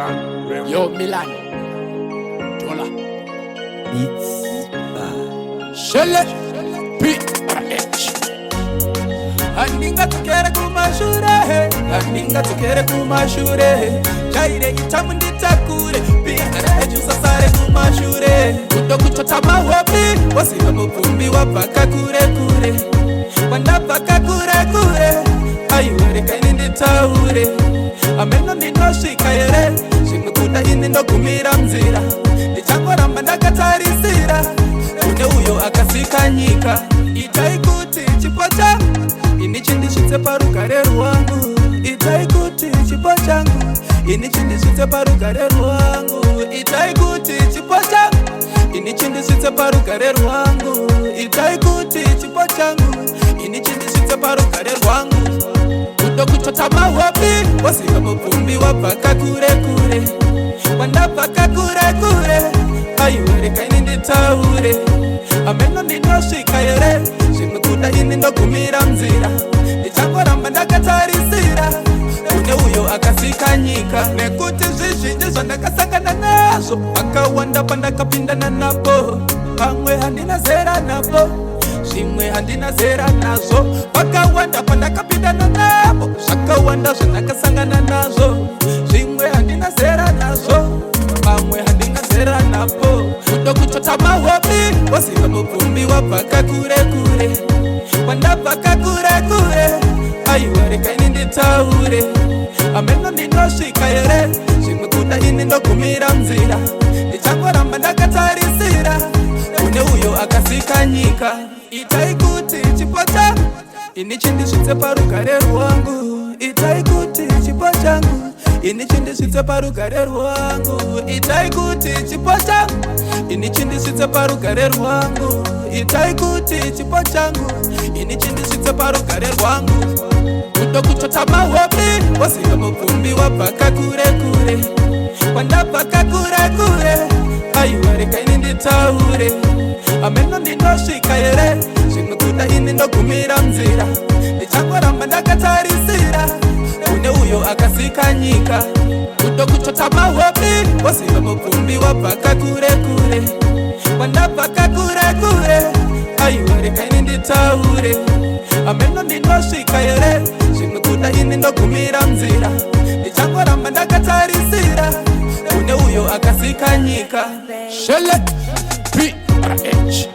Yo Milan Tola Beats by Shelle PRH Andinga tukere kumashure Andinga tukere kumashure Chaire itamu nditakure PRH usasare kumashure Kuto kuchota mahobi Wasiba muvumbi wapaka kure kure Wandapaka kure kure Ayuwere kaini nditaure Ameno ninoshika yere Shimikuta ini ndo kumira mzira Nichangoramba ndakatarisira Kune uyo akasikanyika Itaikuti chipocha Ini chindishitse parugare rwangu Itaikuti chipochangu Ini chindishitse parugare rwangu Itaikuti chipochangu Ini chindishitse parugare rwangu Itaikuti chipochangu Ini chindishitse parugare rwangu Kuto kuchota mahobi Wasiba muvumbi wapaka kure kure Wandapaka kure kure Ayuwere kaini nditaure Ameno ninoshika yere Shimikuta ini ndo kumira mzira Nichangoramba ndakatarisira Kune uyo akasikanyika Nekuti zvishinji zvandakasangana nazvo Akawanda pandakapindana napo Pamwe handina zera napo Zvimwe handina zera nazvo Pakawanda pandakapindana napo Zvakawanda zvandakasangana nazvo Zvimwe handina zera nazvo Pamwe handina zera napo Kuto kuchota mahobi Wasiba muvumbi wapaka kure kure Wandapaka kure kure Ayuwere kaini nditaure Ameno ninoshika yere Shimikuta ini ndo kumira mzira Nichangoramba ndakatarisira Kune uyo akasikanyika Itaikuti chipocha Ini chindishitse parugare rwangu Itaikuti chipochangu Ini chindishitse parugare rwangu Itaikuti chipochangu Ini chindishitse parugare rwangu Itaikuti chipochangu Ini chindishitse parugare rwangu Kuto kuchota mahobi Wasiba muvumbi wapaka kure kure Wandapaka kure kure Ayuwere kaini nditaure Ameno ninoshika yere Shimikuta ini ndo kumira mzira Nichangoramba ndakatarisira Kune uyo akasikanyika Kuto kuchota mahobi Wasiba muvumbi wapaka kure kure Wandapaka kure kure Ayuwere kaini nditaure Ameno ninoshika yere Shimikuta ini ndo kumira mzira Nichangoramba ndakatarisira Kune uyo akasikanyika Shelle PRH